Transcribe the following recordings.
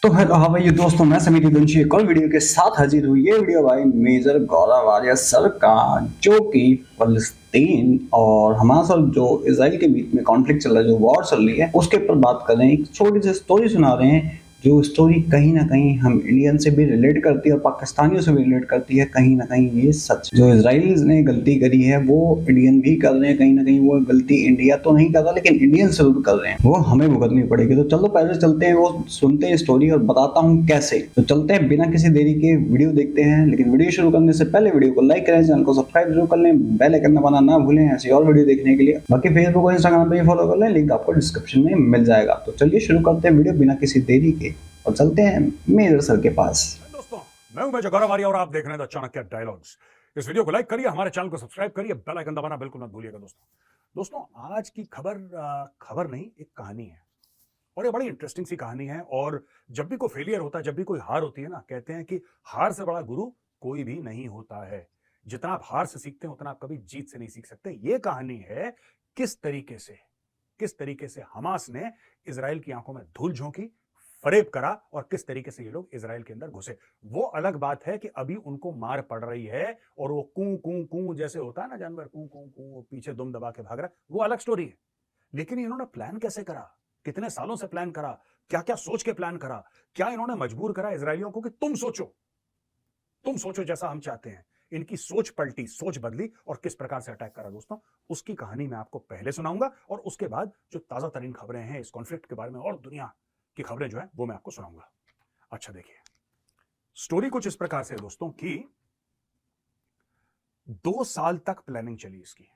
तो हेलो हाँ भाई दोस्तों, मैं समीर दुंशी एक और वीडियो के साथ हाजिर हुई। ये वीडियो भाई मेजर गौरव आर्या सर का, जो कि फलस्तीन और हमास और जो इसराइल के बीच में कॉन्फ्लिक्ट चल रहा है, जो वॉर चल रही है, उसके ऊपर बात कर रहे हैं। एक छोटी सी स्टोरी सुना रहे हैं, जो स्टोरी कहीं ना कहीं हम इंडियन से भी रिलेट करती है और पाकिस्तानियों से भी रिलेट करती है। कहीं ना कहीं ये सच, जो इसराइल ने गलती करी है वो इंडियन भी कर रहे हैं। कहीं ना कहीं वो गलती इंडिया तो नहीं कर रहा, लेकिन इंडियन जरूर कर रहे हैं, वो हमें भुगतनी पड़ेगी। तो चलो पहले चलते हैं, वो सुनते हैं स्टोरी और बताता हूँ कैसे। तो चलते हैं, बिना किसी देरी के वीडियो देखते हैं। लेकिन वीडियो शुरू करने से पहले वीडियो को लाइक करें, चैनल को सब्सक्राइब जरूर कर लें, बेल आइकन दबाना ना भूलें ऐसी और वीडियो देखने के लिए। बाकी फेसबुक और इंस्टाग्राम पे फॉलो कर लें, लिंक आपको डिस्क्रिप्शन में मिल जाएगा। तो चलिए शुरू करते हैं वीडियो बिना किसी देरी के और चलते हैं मेजर सर के पास। दोस्तों, मैं हूं मेजर गौरव आर्या और आप देख रहे हैं द चाणक्य डायलॉग्स। इस वीडियो को लाइक करिए, हमारे चैनल को सब्सक्राइब करिए, बेल आइकन दबाना बिल्कुल मत भूलिएगा। दोस्तों आज की खबर नहीं, एक कहानी है और ये बड़ी इंटरेस्टिंग सी कहानी है। और जब भी कोई फेलियर होता है, जब भी कोई हार होती है ना, कहते हैं कि हार से बड़ा गुरु कोई भी नहीं होता है। जितना आप हार से सीखते हैं उतना आप कभी जीत से नहीं सीख सकते। ये कहानी है किस तरीके से हमास ने इजराइल की आंखों में धूल झोंकी, फरेब करा और किस तरीके से ये लोग इजराइल के अंदर घुसे। वो अलग बात है कि अभी उनको मार पड़ रही है और वो कू कू कू जैसे होता है ना जानवर, कू कू कू पीछे दुम दबा के भाग रहा है, वो अलग स्टोरी है। लेकिन इन्होंने प्लान कैसे करा, कितने सालों से प्लान करा, क्या क्या सोच के प्लान करा, क्या इन्होंने मजबूर करा इसराइलियों को कि तुम सोचो जैसा हम चाहते हैं। इनकी सोच पलटी, सोच बदली और किस प्रकार से अटैक करा दोस्तों, उसकी कहानी मैं आपको पहले सुनाऊंगा और उसके बाद जो ताजा तरीन खबरें हैं इस कॉन्फ्लिक्ट के बारे में और दुनिया की खबरें जो है वो मैं आपको सुनाऊंगा। अच्छा देखिए, स्टोरी कुछ इस प्रकार से है दोस्तों कि 2 साल तक प्लानिंग चली इसकी।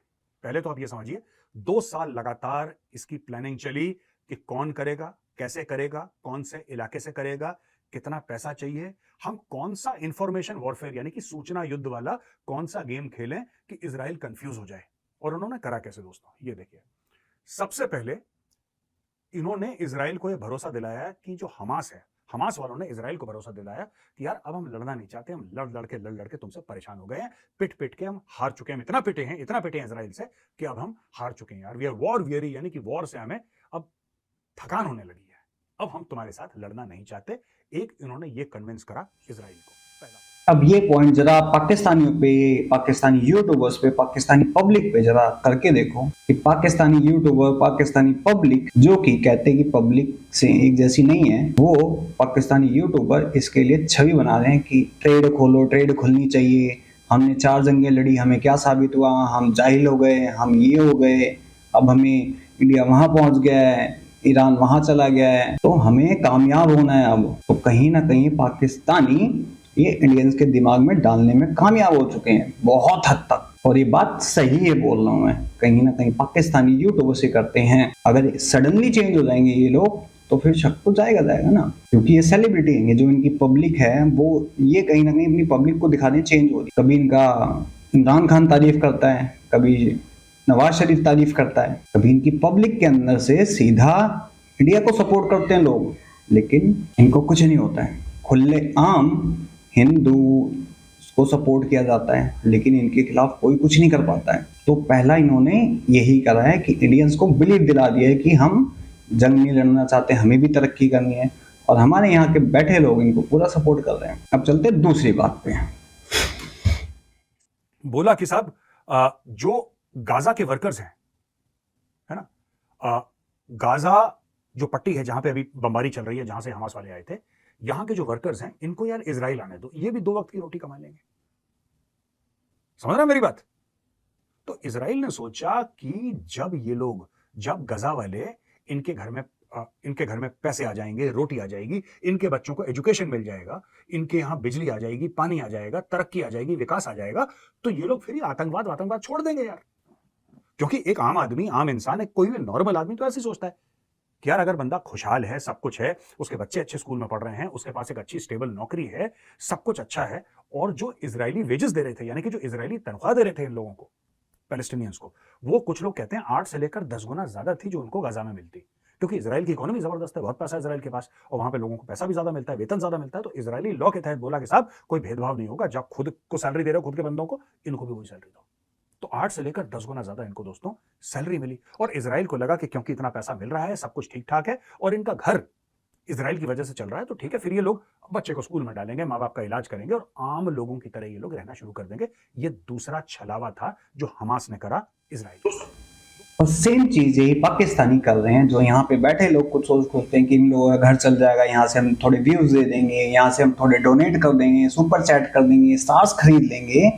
पहले तो आप ये समझिए, 2 साल लगातार इसकी प्लानिंग चली कि कौन करेगा, कैसे करेगा, कौन से इलाके से करेगा, कितना पैसा चाहिए, हम कौन सा इंफॉर्मेशन वॉरफेयर यानी कि सूचना युद्ध वाला कौन सा गेम खेलें कि इजराइल कंफ्यूज हो जाए। और उन्होंने करा कैसे दोस्तों, ये देखिए। सबसे पहले इन्होंने इजराइल को यह भरोसा दिलाया कि जो हमास वालों ने इजराइल को भरोसा दिलाया कि यार अब हम लड़ना नहीं चाहते, हम लड़ के तुमसे परेशान हो गए हैं, पिट पिट के हम हार चुके हैं, हम इतना पिटे हैं इजराइल से कि अब हम हार चुके हैं यार। वी आर वॉर वियरी, यानी कि वॉर से हमें अब थकान होने लगी है, अब हम तुम्हारे साथ लड़ना नहीं चाहते। एक इन्होंने ये कन्विंस करा इजराइल को। पहला अब ये पॉइंट जरा पाकिस्तानियों पे, पाकिस्तानी यूट्यूबर्स पे, पाकिस्तानी पब्लिक पे जरा करके देखो कि पाकिस्तानी यूट्यूबर, पाकिस्तानी पब्लिक जो कि कहते हैं कि पब्लिक से एक जैसी नहीं है, वो पाकिस्तानी यूट्यूबर इसके लिए छवि बना रहे हैं कि ट्रेड खोलो, ट्रेड खुलनी चाहिए, हमने 4 जंगें लड़ी, हमें क्या साबित हुआ, हम जाहिल हो गए, हम ये हो गए, अब हमें इंडिया वहां पहुंच गया है, ईरान वहां चला गया है, तो हमें कामयाब होना है। अब तो कहीं ना कहीं पाकिस्तानी ये इंडियंस के दिमाग में डालने में कामयाब हो चुके हैं बहुत हद तक। और ये बात सही है बोल रहा हूं मैं, कहीं ना कहीं पाकिस्तानी यूट्यूबर से करते हैं। अगर सडनली चेंज हो जाएंगे ये लोग तो फिर शक तो जाएगा ना, क्योंकि ये सेलिब्रिटी है, जो इनकी पब्लिक है वो ये कहीं ना कहीं अपनी पब्लिक को दिखाने चेंज हो रही। कभी इनका इमरान खान तारीफ करता है, कभी नवाज शरीफ तारीफ करता है, कभी इनकी पब्लिक के अंदर से सीधा इंडिया को सपोर्ट करते हैं लोग, लेकिन इनको कुछ नहीं होता है। खुले आम हिंदू को सपोर्ट किया जाता है, लेकिन इनके खिलाफ कोई कुछ नहीं कर पाता है। तो पहला इन्होंने यही करा है कि इंडियंस को बिलीव दिला दिया है कि हम जंग नहीं लड़ना चाहते, हमें भी तरक्की करनी है, और हमारे यहाँ के बैठे लोग इनको पूरा सपोर्ट कर रहे हैं। अब चलते दूसरी बात पे। बोला कि साहब, जो गाजा के वर्कर्स हैं, है ना, गाजा जो पट्टी है जहां पे अभी बमबारी चल रही है, जहां से हमास वाले आए थे, यहां के जो वर्कर्स हैं इनको यार इजराइल आने दो, ये भी 2 वक्त की रोटी कमा लेंगे। समझ रहे हैं मेरी बात? तो इजराइल ने सोचा कि जब गजा वाले इनके घर में पैसे आ जाएंगे, रोटी आ जाएगी, इनके बच्चों को एजुकेशन मिल जाएगा, इनके यहां बिजली आ जाएगी, पानी आ जाएगा, तरक्की आ जाएगी, विकास आ जाएगा, तो ये लोग फिर आतंकवाद छोड़ देंगे यार। क्योंकि एक आम आदमी, आम इंसान, कोई भी नॉर्मल आदमी तो ऐसे सोचता है कि यार अगर बंदा खुशहाल है, सब कुछ है, उसके बच्चे अच्छे स्कूल में पढ़ रहे हैं, उसके पास एक अच्छी स्टेबल नौकरी है, सब कुछ अच्छा है, और जो इजरायली वेजेस दे रहे थे, यानी कि जो इजरायली तनख्वाह दे रहे थे इन लोगों को, पैलेस्टीनियंस को, वो कुछ लोग कहते हैं 8 से लेकर 10 गुना ज्यादा थी जो उनको गाजा में मिलती। क्योंकि इजराइल की इकोनॉमी जबरदस्त है, बहुत पैसा है इजराइल के पास, और वहां पे लोगों को पैसा भी ज्यादा मिलता है, वेतन ज्यादा मिलता है। तो इजरायली लॉ के तहत बोला कि साहब कोई भेदभाव नहीं होगा, जब खुद को सैलरी दे रहे हो खुद के बंदों को, इनको भी वही सैलरी दो। तो 8 से लेकर 10 गुना ज्यादा इनको दोस्तों सैलरी मिली। और इजराइल को लगा कि क्योंकि इतना पैसा मिल रहा है, सब कुछ ठीक ठाक है, और इनका घर इजराइल की वजह से चल रहा है, तो ठीक है, फिर ये लोग बच्चे को स्कूल में डालेंगे, माँ बाप का इलाज करेंगे और आम लोगों की तरह ये लोग रहना शुरू कर देंगे। ये दूसरा छलावा था जो हमास ने करा इजराइल। और सेम चीज यही पाकिस्तानी कर रहे हैं, जो यहाँ पे बैठे लोग कुछ सोचते हैं कि इन लोगों का घर चल जाएगा, यहाँ से हम थोड़े व्यूज दे देंगे, यहाँ से हम थोड़े डोनेट कर देंगे, सुपर चैट कर देंगे, स्टार्स खरीद लेंगे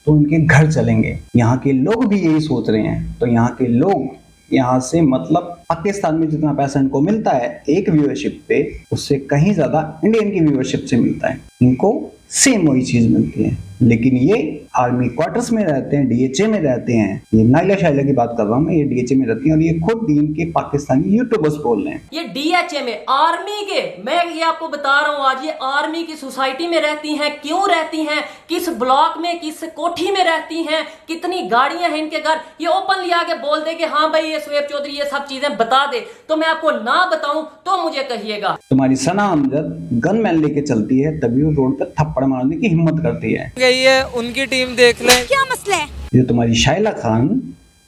तो इनके घर चलेंगे। यहाँ के लोग भी यही सोच रहे हैं। तो यहाँ के लोग यहाँ से मतलब पाकिस्तान में जितना पैसा इनको मिलता है एक व्यूअरशिप पे, उससे कहीं ज्यादा इंडियन की व्यूअरशिप से मिलता है। इनको सेम वही चीज मिलती है, लेकिन ये आर्मी क्वार्टर्स में रहते हैं, डीएचए में रहते हैं। ये नाइला शाइला की बात कर रहा हूँ मैं, ये डीएचए में रहती हैं और ये खुद इनके पाकिस्तानी यूट्यूबर्स बोल रहे हैं। ये डीएचए में आर्मी के, मैं ये आपको बता रहा हूँ आज, ये आर्मी की सोसाइटी में रहती हैं, क्यों रहती हैं, किस ब्लॉक में, किस कोठी में रहती हैं, कितनी गाड़ियां हैं इनके घर, ये ओपनली आके बोल दे कि हाँ भाई ये शुएब चौधरी ये सब चीजें बता दे, तो मैं आपको ना बताऊं तो मुझे कहिएगा। तुम्हारी सना अमजद गनमैन लेके चलती है, तभी वो रोड पे थप्पड़ मारने की हिम्मत करती है। गई है उनकी टीम, देख ले क्या मसला है। ये तुम्हारी शाइला खान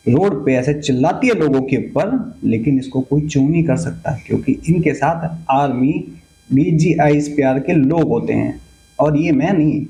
रोड पे ऐसे चिल्लाती है लोगों के ऊपर, लेकिन इसको कोई चू नहीं कर सकता, क्योंकि इनके साथ आर्मी DGISPR के लोग होते हैं। और ये मैं नहीं,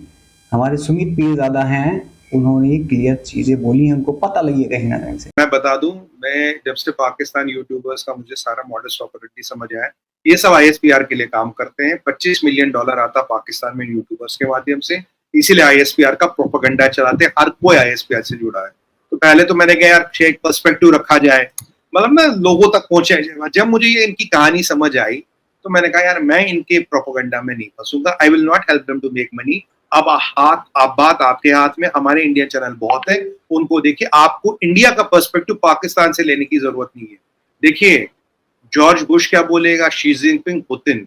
हमारे सुमित पीरजादा हैं, उन्होंने क्लियर चीजें बोली हैं, उनको पता लगी है कहीं ना कहीं से। मैं बता दूं, मैं जब से पाकिस्तान यूट्यूबर्स का मुझे सारा मॉडस ऑपरेटी समझ आया, ये सब ISPR के लिए काम करते हैं। $25 मिलियन आता पाकिस्तान में यूट्यूबर्स के माध्यम से, इसीलिए ISPR का प्रोपेगेंडा चलाते हैं। हर कोई ISPR से जुड़ा है। तो पहले तो मैंने कहा यार एक पर्सपेक्टिव रखा जाए, मतलब ना लोगों तक पहुंचा जाए। जब मुझे ये इनकी कहानी समझ आई तो मैंने कहा यार मैं इनके प्रोपेगेंडा में नहीं फंसूंगा। I will not help them to make money. अब बात आपके हाथ में, हमारे इंडियन चैनल बहुत है, उनको देखिए। आपको इंडिया का पर्सपेक्टिव पाकिस्तान से लेने की जरूरत नहीं है। देखिए जॉर्ज बुश क्या बोलेगा, शी जिनपिंग, पुतिन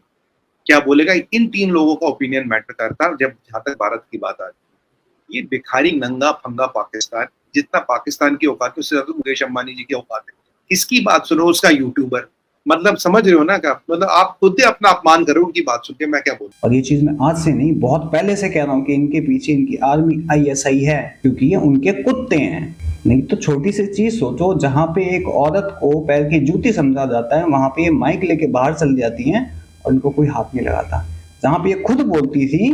क्या बोलेगा, इन तीन लोगों का ओपिनियन मैटर करता है जब जहां तक भारत की बात आती है। ये भिखारी नंगा फंगा पाकिस्तान, जितना पाकिस्तान की औकात है उससे ज्यादा मुकेश अंबानी जी की औकात है। इसकी बात सुनो, उसका यूट्यूबर, मतलब समझ रहे हो ना क्या, मतलब आप खुद ही अपना अपमान करो उनकी बात सुन के। मैं क्या बोलूं, और ये चीज मैं आज से नहीं बहुत पहले से कह रहा हूँ कि इनके पीछे इनकी आर्मी ISI है, क्योंकि ये उनके कुत्ते हैं। नहीं तो छोटी सी चीज सोचो, जहाँ पे एक औरत को पैर की जूती समझा जाता है, वहां पे ये माइक लेके बाहर चल जाती हैं और इनको कोई हाथ नहीं लगाता। जहाँ पे ये खुद बोलती थी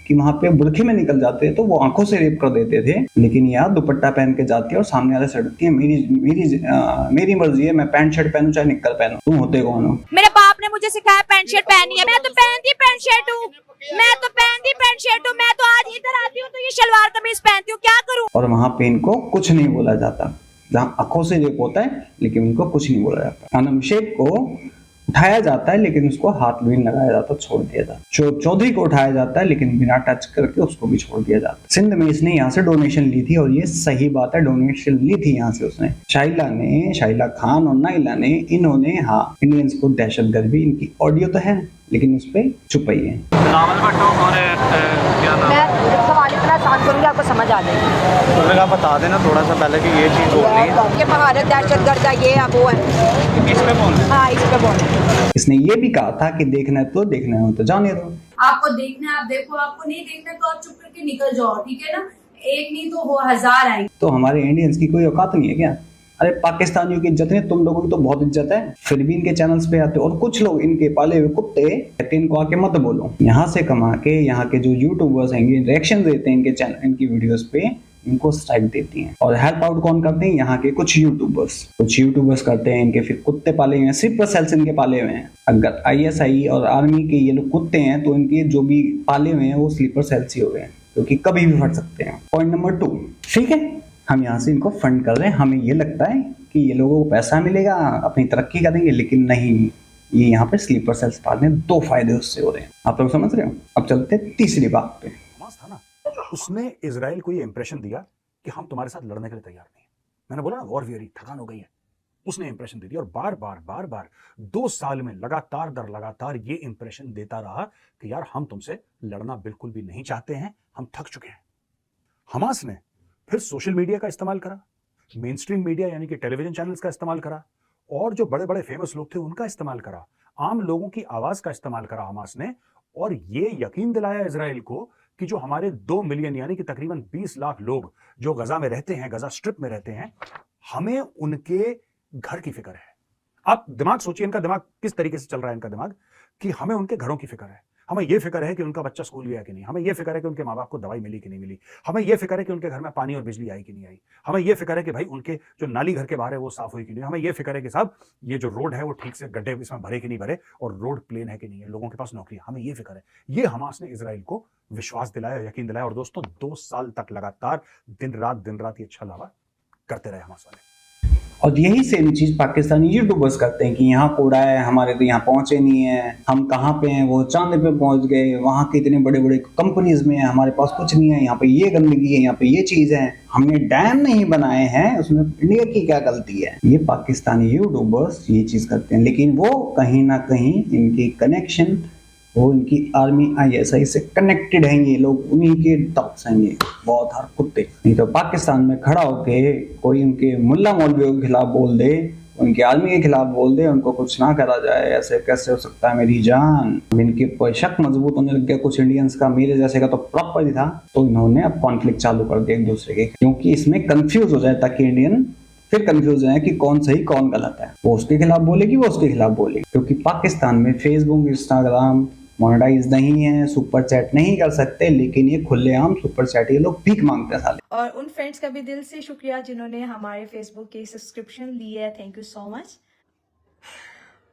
कि वहां पे बुरखे में निकल जाते तो वो आंखों से रेप कर देते थे, लेकिन यार दुपट्टा पहन के जाती है और सामने वाले सड़कती है, मेरी मर्जी है, मैं पैंट शर्ट पहनूं चाहे निक्कर पहनूं, तुम होते कौन हो। मेरे बाप ने मुझे सिखाया पैंट शर्ट पहनी है, मैं तो पहनती पैंट शर्ट हूँ, मैं तो पहनती पैंट शर्ट हूँ, मैं तो आज इधर आती हूँ तो ये शलवार कमीज पहनती हूँ, क्या करूँ। और वहां पे इनको कुछ नहीं बोला जाता, जहाँ आंखों से रेप होता है लेकिन उनको कुछ नहीं बोला जाता। अनम शेख को उठाया जाता है लेकिन उसको हाथ भी नहीं लगाया जाता, छोड़ दिया जाता। चौधरी को उठाया जाता है लेकिन बिना टच करके उसको भी छोड़ दिया जाता। सिंध में इसने यहाँ से डोनेशन ली थी और ये सही बात है, डोनेशन ली थी यहाँ से उसने, शाइला खान और नाइला ने, इन्होंने हाँ इंडियंस को दहशतगर्द भी, इनकी ऑडियो तो है लेकिन उस पर छुपाई है। सवाल इतना आसान करूंगी आपको समझ आ जाएगी। तो मेरा बता देना थोड़ा सा पहले कि ये चीज़ हो रही है, ये भारत दहशतगर्द है, ये है वो है, इस पे बोल हाँ इस पे बोल। इसने ये भी कहा था कि देखना है तो देखना है तो जाने दो, आपको देखना है आप देखो, आपको नहीं देखना है तो आप चुप करके निकल जाओ, ठीक है ना। एक नहीं तो वो 1000 आएंगे। तो हमारे इंडियंस की कोई औकात नहीं है क्या? अरे पाकिस्तानियों की इज्जत नहीं, तुम लोगों की तो बहुत इज्जत है, फिर भी इनके चैनल्स पे आते हो। और कुछ लोग इनके पाले हुए कुत्ते कहते हैं इनको आके मत बोलो। यहाँ से कमा के यहाँ के जो यूट्यूबर्स हैं रिएक्शन देते हैं इनके चैनल, इनकी वीडियोस पे, इनको स्ट्राइक देती हैं। और हेल्प आउट कौन करते हैं? यहाँ के कुछ यूट्यूबर्स करते हैं इनके, फिर कुत्ते पाले हुए हैं, स्लीपर सेल्स इनके पाले हुए हैं। अगर ISI और आर्मी के ये लोग कुत्ते हैं तो इनके जो भी पाले हुए हैं वो स्लीपर सेल्स ही हो गए हैं, क्योंकि कभी भी फट सकते हैं। पॉइंट नंबर 2, ठीक है, हम यहाँ से इनको फंड कर रहे हैं, हमें ये लगता है कि ये लोगों को पैसा मिलेगा, अपनी तरक्की करेंगे, लेकिन नहीं, ये यहाँ पे स्लीपर सेल्स पालने 2 फायदे उससे हो रहे हैं। आप लोग समझ रहे हो? अब चलते तीसरी बात पे। हमास था ना, उसने इजराइल को ये इंप्रेशन दिया कि हम तुम्हारे साथ लड़ने के लिए तैयार नहीं है। मैंने बोला ना वॉर वेरी, थकान हो गई है। उसने इंप्रेशन दे दिया और बार बार 2 साल में लगातार दर लगातार ये इंप्रेशन देता रहा कि यार हम तुमसे लड़ना बिल्कुल भी नहीं चाहते हैं, हम थक चुके हैं। हमास ने फिर सोशल मीडिया का इस्तेमाल करा, मेन स्ट्रीम मीडिया यानी कि टेलीविजन चैनल्स का इस्तेमाल करा, और जो बड़े बड़े फेमस लोग थे उनका इस्तेमाल करा, आम लोगों की आवाज का इस्तेमाल करा हमास ने, और ये यकीन दिलाया इजराइल को कि जो हमारे 2 मिलियन यानी कि तकरीबन 20 लाख लोग जो गजा में रहते हैं, गजा स्ट्रिप में रहते हैं, हमें उनके घर की फिक्र है। आप दिमाग सोचिए, इनका दिमाग किस तरीके से चल रहा है। इनका दिमाग कि हमें उनके घरों की फिक्र है, हमें ये फिक्र है कि उनका बच्चा स्कूल गया कि नहीं, हमें ये फिक्र है कि उनके माँ बाप को दवाई मिली कि नहीं मिली, हमें ये फिक्र है कि उनके घर में पानी और बिजली आई कि नहीं आई, हमें ये फिक्र है कि भाई उनके जो नाली घर के बाहर है वो साफ हुई कि नहीं, हमें ये फिक्र है कि साहब ये जो रोड है वो ठीक से गड्ढे इसमें भरे कि नहीं भरे और रोड प्लेन है कि नहीं है, लोगों के पास नौकरी है, हमें ये फिक्र है। ये हमास ने इजराइल को विश्वास दिलाया, यकीन दिलाया। और दोस्तों 2 साल तक लगातार दिन रात ये छलावा करते रहे हमास वाले। और यही सेम चीज पाकिस्तानी यूट्यूबर्स करते हैं कि यहाँ कूड़ा है, हमारे तो यहाँ पहुंचे नहीं है, हम कहाँ पे हैं, वो चांद पे पहुंच गए, वहाँ के इतने बड़े बड़े कंपनीज में है, हमारे पास कुछ नहीं है, यहाँ पे ये गंदगी है, यहाँ पे ये चीज है, हमने डैम नहीं बनाए हैं, उसमें इंडिया की क्या गलती है। ये पाकिस्तानी यूट्यूबर्स ये चीज करते हैं, लेकिन वो कहीं ना कहीं इनकी कनेक्शन, वो इनकी आर्मी ISI से कनेक्टेड हैं, ये लोग उन्हीं के डॉक्स हैं, ये बहुत हर कुत्ते। नहीं तो पाकिस्तान में खड़ा होके कोई उनके मुल्ला मौलवियों के खिलाफ बोल दे, उनकी आर्मी के खिलाफ बोल दे, उनको कुछ ना करा जाए, ऐसे कैसे हो सकता है मेरी जान। इनके शक मजबूत होने लग गया कुछ इंडियंस का, मेरे जैसे का तो प्रॉपर ही था, तो इन्होंने अब कॉन्फ्लिक्ट चालू कर दिया एक दूसरे के, क्योंकि इसमें कंफ्यूज हो जाए, ताकि इंडियन फिर कंफ्यूज है कि कौन सही कौन गलत है। वो उसके खिलाफ बोलेगी, वो उसके खिलाफ बोलेगी, क्योंकि पाकिस्तान में फेसबुक इंस्टाग्राम मोनेटाइज नहीं है, सुपर चैट नहीं कर सकते, लेकिन ये खुलेआम सुपर चैट ये लोग भीख मांगते हैं साले। और उन फ्रेंड्स का भी दिल से शुक्रिया जिन्होंने हमारे फेसबुक की सब्सक्रिप्शन ली है, thank you so much.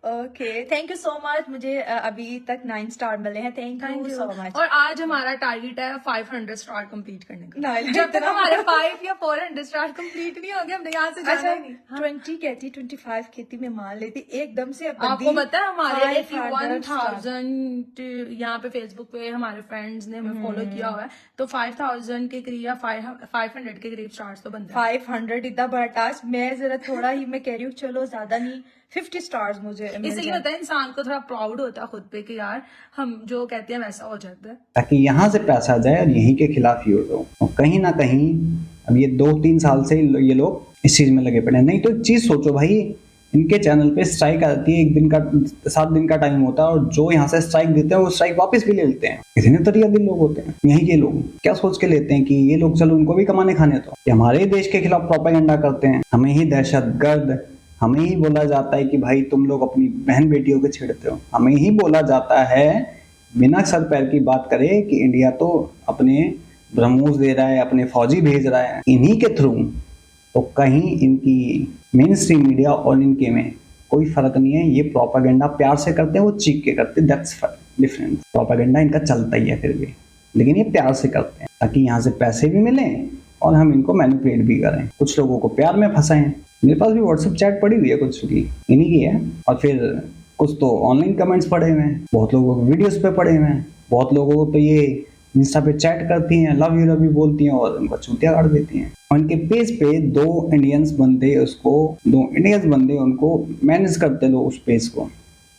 Okay, thank you so much. मुझे अभी तक 9 स्टार मिले हैं, थैंक यू सो मच। और आज हमारा टारगेट है 500 स्टार कंप्लीट करने का। जब तक हमारे 5 या 400 स्टार कंप्लीट नहीं होंगे हमने यहाँ से जाना ही नहीं। 20 कहती 25 खेती में मान लेती एकदम से। आपको पता है हमारे 81,000 यहाँ पे फेसबुक पे हमारे फ्रेंड्स ने हमें फॉलो किया हुआ है, तो 5,000 के करीब या 500 के करीब स्टार्स तो बनते हैं। 500 इतना बड़ा टास्क, मैं जरा थोड़ा ही मैं कह रही हूँ, चलो ज्यादा नहीं 50 स्टार्स मुझे। इससे क्या होता है, इंसान को थोड़ा प्राउड होता है खुद पे कि यार हम जो कहते हैं वैसा हो जाता है, ताकि यहाँ से पैसा जाए और यहीं के खिलाफ यूज हो। और कहीं ना कहीं अब ये 2-3 साल से ये लोग इस चीज में लगे पड़े हैं। नहीं तो एक चीज सोचो भाई, इनके चैनल पे स्ट्राइक आती है, 1 दिन का 7 दिन का टाइम होता है, और जो यहाँ से स्ट्राइक देते हैं वो स्ट्राइक वापस भी ले लेते हैं। इतने तरीके दिल लोग होते हैं यहीं के लोग, क्या सोच के लेते हैं कि ये लोग चलो उनको भी कमाने खाने दो। हमारे देश के खिलाफ प्रोपेगेंडा करते हैं, हमें ही दहशतगर्द, हमें ही बोला जाता है कि भाई तुम लोग अपनी बहन बेटियों को छेड़ते हो, हमें ही बोला जाता है बिना सर पैर की बात करे कि इंडिया तो अपने ब्रह्मोस दे रहा है, अपने फौजी भेज रहा है इन्हीं के थ्रू। तो कहीं इनकी मेन स्ट्रीम मीडिया और इनके में कोई फर्क नहीं है। ये प्रोपेगेंडा प्यार से करते हैं, वो चीख के करते हैं, दैट्स डिफरेंट। प्रोपेगेंडा इनका चलता ही है फिर भी, लेकिन ये प्यार से करते हैं ताकि यहाँ से पैसे भी मिलें और हम इनको मैनिपुलेट भी करें, कुछ लोगों को प्यार में फंसाएं। मेरे पास भी व्हाट्सएप चैट पड़ी हुई है कुछ की, इन्हीं की है, और फिर कुछ तो ऑनलाइन कमेंट्स पड़े हुए हैं, बहुत लोगों को वीडियोस पे पड़े हुए हैं, बहुत लोगों को तो ये इंस्टा पे चैट करती हैं, लव यू बोलती हैं और उनको चूतिया काट देती हैं। और इनके पेज पे 2 इंडियंस बंदे उनको मैनेज करते लोग उस पेज को,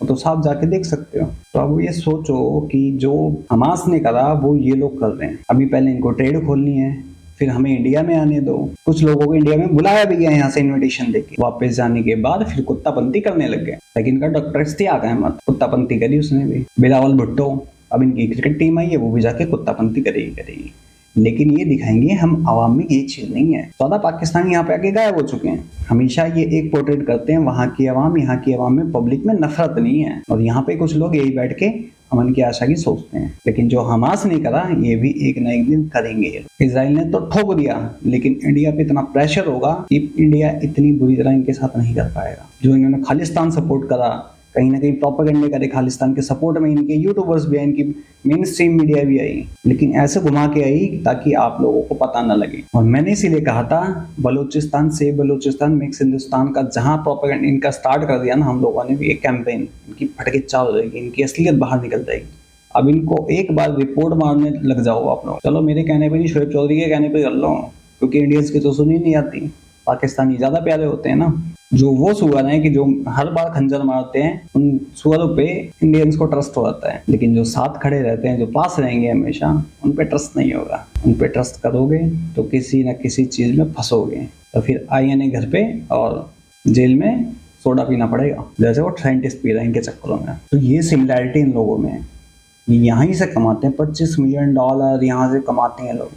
तो साफ जाके देख सकते हो। तो अब ये सोचो कि जो हमास ने करा वो ये लोग कर रहे हैं। अभी पहले इनको ट्रेड खोलनी है, फिर हमें इंडिया में आने दो। कुछ लोगों को इंडिया में बुलाया भी गया यहाँ से इनविटेशन देके, वापस जाने के बाद फिर कुत्तापंती करने लग गए। लेकिन इनका डॉक्टर इश्तियाक अहमद कुत्तापंती करी उसने भी। बिलावल भुट्टो, अब इनकी क्रिकेट टीम आई है, वो भी जाके कुत्तापंती करेगी। लेकिन ये दिखाएंगे हम आवाम में ये चीज नहीं है। 14 पाकिस्तानी यहाँ पे आके गायब हो चुके हैं। हमेशा ये एक पोर्ट्रेट करते हैं वहाँ की आवाम, यहाँ की आवाम में पब्लिक में नफरत नहीं है, और यहाँ पे कुछ लोग यही बैठ के अमन की आशा की सोचते हैं। लेकिन जो हमास नहीं करा ये भी एक ना एक दिन करेंगे। इजराइल ने तो ठोक दिया, लेकिन इंडिया पे इतना प्रेशर होगा कि इंडिया इतनी बुरी तरह इनके साथ नहीं कर पाएगा। जो इन्होंने खालिस्तान सपोर्ट करा, कहीं ना कहीं प्रोपेगेंडे करे खालिस्तान के सपोर्ट में, इनके यूट्यूबर्स भी आई, इनकी मेन स्ट्रीम मीडिया भी आई, लेकिन ऐसे घुमा के आई ताकि आप लोगों को पता न लगे। और मैंने इसीलिए कहा था बलूचिस्तान से बलूचिस्तान मिक्स हिंदुस्तान का जहां प्रोपेगेंडा इनका स्टार्ट कर दिया ना हम लोगों ने भी, एक कैंपेन इनकी फटके चाल हो जाएगी, इनकी असलियत बाहर निकल जाएगी। अब इनको एक बार रिपोर्ट मारने लग जाओ आप लोग। चलो मेरे कहने पर नहीं, शोएब चौधरी के कहने पर कर लो, क्योंकि इंडियंस की तो सुनी नहीं आती, पाकिस्तानी ज्यादा प्यारे होते हैं ना। जो वो सुअर हैं कि जो हर बार खंजर मारते हैं, उन सुअरों पे इंडियंस को ट्रस्ट हो जाता है, लेकिन जो साथ खड़े रहते हैं, जो पास रहेंगे हमेशा, उन पे ट्रस्ट नहीं होगा। उन पे ट्रस्ट करोगे तो किसी न किसी चीज में फंसोगे, तो फिर आईएनए घर पे और जेल में सोडा पीना पड़ेगा, जैसे वो साइंटिस्ट पी रहे हैं इनके चक्करों में। तो ये सिमिलैरिटी इन लोगों में है, यहाँ से कमाते हैं $25 मिलियन यहाँ से कमाते हैं लोग।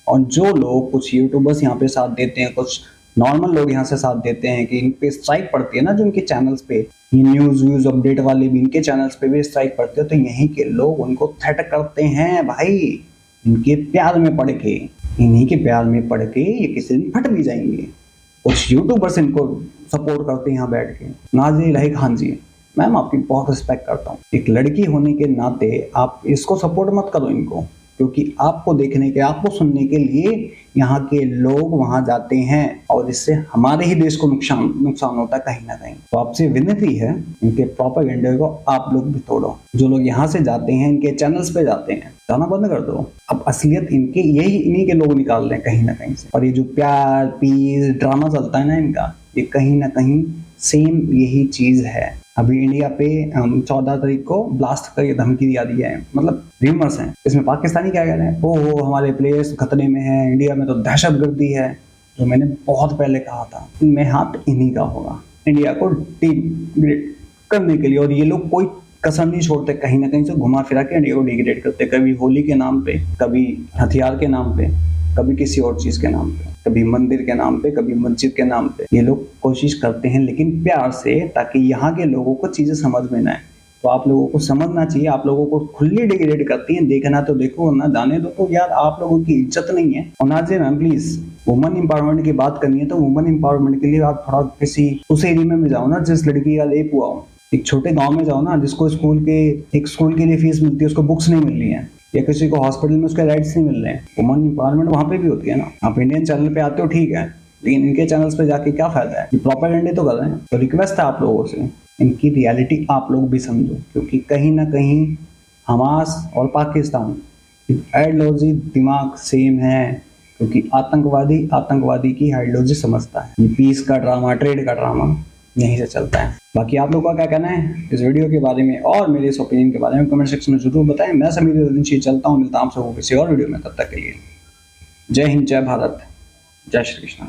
और जो लोग कुछ यूट्यूबर्स यहाँ पे साथ देते हैं, कुछ नॉर्मल लोग यहाँ से साथ देते हैं कि इन पे स्ट्राइक पड़ती है ना, जो इनके चैनल्स पे ये न्यूज व्यूज अपडेट वाले भी इनके चैनल्स पे भी स्ट्राइक पड़ती है, तो यहीं के लोग उनको थ्रेट करते हैं भाई, इनके प्यार में पड़ के, इन्हीं के प्यार में पड़ के ये किसी दिन फट भी जाएंगे। कुछ यूट्यूबर्स इनको सपोर्ट करते हैं यहाँ बैठ के। नाज़िया इलाही खान जी, मैम आपकी बहुत रिस्पेक्ट करता हूँ, एक लड़की होने के नाते आप इसको सपोर्ट मत करो इनको, क्योंकि आपको देखने के, आपको सुनने के लिए यहाँ के लोग वहां जाते हैं और इससे हमारे ही देश को नुकसान होता है कहीं ना कहीं। तो आपसे विनती है, इनके प्रोपेगेंडा को आप लोग भी तोड़ो। जो लोग यहाँ से जाते हैं, इनके चैनल्स पे जाते हैं, जाना बंद कर दो। अब असलियत इनके इन्हीं के लोग निकाल रहे हैं कहीं ना कहीं से। और ये जो प्यार पीस ड्रामा चलता है ना इनका, ये कहीं ना कहीं सेम यही चीज है। अभी इंडिया पे 14 तारीख को ब्लास्ट करके धमकी दिया दी है, मतलब र्यूमर्स हैं। इसमें पाकिस्तानी क्या कह रहे हैं, ओ हमारे प्लेयर्स खतरे में हैं, इंडिया में तो दहशतगर्दी है। जो मैंने बहुत पहले कहा था, इनमें हाथ इन्हीं का होगा इंडिया को डिग्रेड करने के लिए। और ये लोग कोई कसर नहीं छोड़ते, कहीं ना कहीं से घुमा फिरा के इंडिया को डिग्रेड करते, कभी होली के नाम पे, कभी हथियार के नाम पे, कभी किसी और चीज के नाम पे, कभी मंदिर के नाम पे, कभी मस्जिद के नाम पे। ये लोग कोशिश करते हैं लेकिन प्यार से, ताकि यहाँ के लोगों को चीजें समझ में ना आए। तो आप लोगों को समझना चाहिए, आप लोगों को खुली डिग्रेड करती हैं, देखना तो देखो ना जाने दो। तो यार आप लोगों की इज्जत नहीं है। और Nazia ma'am please, woman empowerment की बात करनी है तो वुमन एम्पावरमेंट के लिए आप थोड़ा किसी उस एरिया में जाओ ना जिस लड़की का रेप हुआ हो। एक छोटे गाँव में जाओ ना, जिसको स्कूल के लिए फीस मिलती है, उसको बुक्स नहीं मिल रही है, या किसी को हॉस्पिटल में उसके राइट्स नहीं मिल रहे हैं। वुमन एम्पावरमेंट वहाँ पे भी होती है ना। आप इंडियन चैनल पे आते हो ठीक है, लेकिन इनके चैनल्स पे जाके क्या फायदा है, ये प्रोपेगेंडा तो कर रहे हैं। तो रिक्वेस्ट है आप लोगों से, इनकी रियलिटी आप लोग भी समझो, क्योंकि कहीं ना कहीं हमास और पाकिस्तान आइडियोलॉजी दिमाग सेम है, क्योंकि आतंकवादी की आइडियोलॉजी समझता है। ये पीस का ड्रामा, ट्रेड का ड्रामा यहीं से चलता है। बाकी आप लोगों का क्या कहना है इस वीडियो के बारे में और मेरे इस ओपिनियन के बारे में कमेंट सेक्शन में जरूर बताएं। मैं समीर चलता हूँ, मिलता हूँ आप सबको किसी और वीडियो में। तब तक के लिए जय हिंद, जय भारत, जय श्री कृष्ण।